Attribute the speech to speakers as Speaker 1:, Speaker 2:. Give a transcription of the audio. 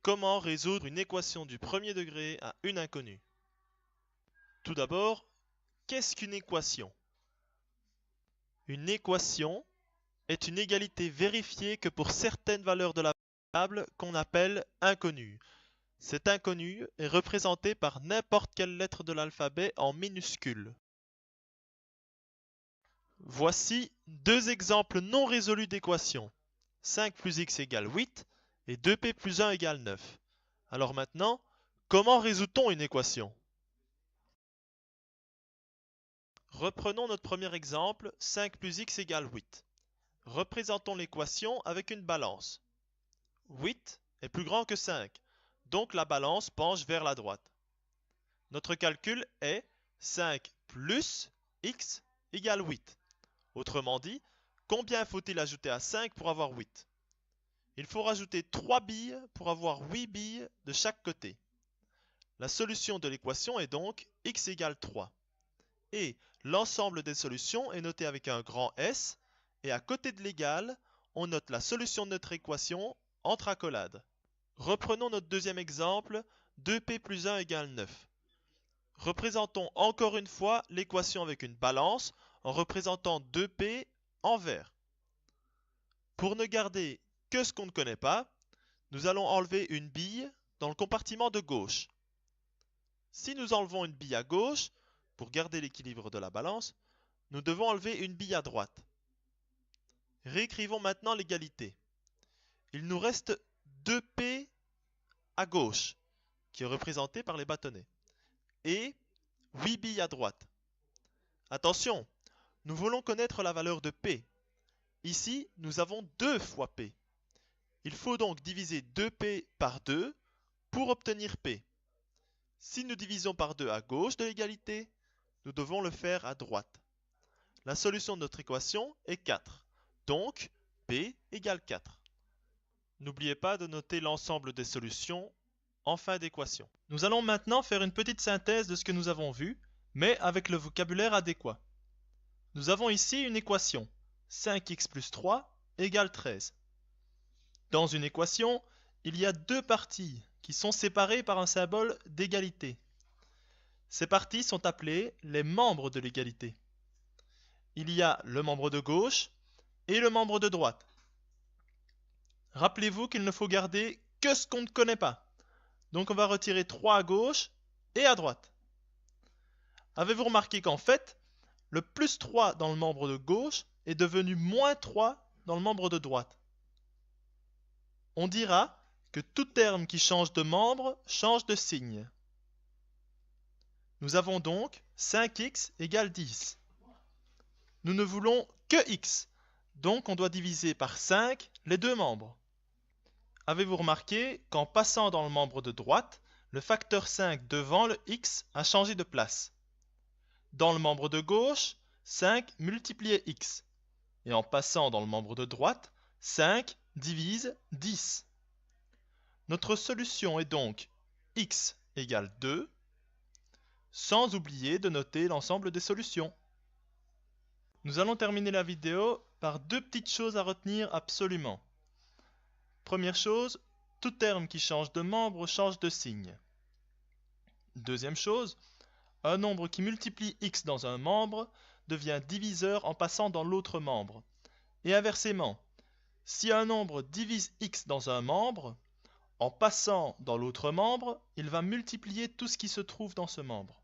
Speaker 1: Comment résoudre une équation du premier degré à une inconnue? Tout d'abord, qu'est-ce qu'une équation? Une équation est une égalité vérifiée que pour certaines valeurs de la variable qu'on appelle inconnue. Cette inconnue est représentée par n'importe quelle lettre de l'alphabet en minuscules. Voici deux exemples non résolus d'équations. 5 plus x égale 8 et 2p plus 1 égale 9. Alors maintenant, comment résout-on une équation? Reprenons notre premier exemple, 5 plus x égale 8. Représentons l'équation avec une balance. 8 est plus grand que 5, donc la balance penche vers la droite. Notre calcul est 5 plus x égale 8. Autrement dit, combien faut-il ajouter à 5 pour avoir 8? Il faut rajouter 3 billes pour avoir 8 billes de chaque côté. La solution de l'équation est donc x égale 3. Et l'ensemble des solutions est noté avec un grand S, et à côté de l'égal, on note la solution de notre équation entre accolades. Reprenons notre deuxième exemple, 2p plus 1 égale 9. Représentons encore une fois l'équation avec une balance en représentant 2p en vert. Pour ne garder que ce qu'on ne connaît pas, nous allons enlever une bille dans le compartiment de gauche. Si nous enlevons une bille à gauche, pour garder l'équilibre de la balance, nous devons enlever une bille à droite. Réécrivons maintenant l'égalité. Il nous reste 2p à gauche, qui est représenté par les bâtonnets, et 8 billes à droite. Attention, nous voulons connaître la valeur de p. Ici, nous avons 2 fois p. Il faut donc diviser 2p par 2 pour obtenir p. Si nous divisons par 2 à gauche de l'égalité, nous devons le faire à droite. La solution de notre équation est 4. Donc, p égale 4. N'oubliez pas de noter l'ensemble des solutions en fin d'équation. Nous allons maintenant faire une petite synthèse de ce que nous avons vu, mais avec le vocabulaire adéquat. Nous avons ici une équation, 5x plus 3 égale 13. Dans une équation, il y a deux parties qui sont séparées par un symbole d'égalité. Ces parties sont appelées les membres de l'égalité. Il y a le membre de gauche et le membre de droite. Rappelez-vous qu'il ne faut garder que ce qu'on ne connaît pas. Donc on va retirer 3 à gauche et à droite. Avez-vous remarqué qu'en fait, le plus 3 dans le membre de gauche est devenu moins 3 dans le membre de droite? On dira que tout terme qui change de membre change de signe. Nous avons donc 5x égale 10. Nous ne voulons que x, donc on doit diviser par 5 les deux membres. Avez-vous remarqué qu'en passant dans le membre de droite, le facteur 5 devant le x a changé de place? Dans le membre de gauche, 5 multiplié x. Et en passant dans le membre de droite, 5 divise 10. Notre solution est donc x égale 2, sans oublier de noter l'ensemble des solutions. Nous allons terminer la vidéo par deux petites choses à retenir absolument. Première chose, tout terme qui change de membre change de signe. Deuxième chose, un nombre qui multiplie x dans un membre devient diviseur en passant dans l'autre membre. Et inversement, si un nombre divise x dans un membre, en passant dans l'autre membre, il va multiplier tout ce qui se trouve dans ce membre.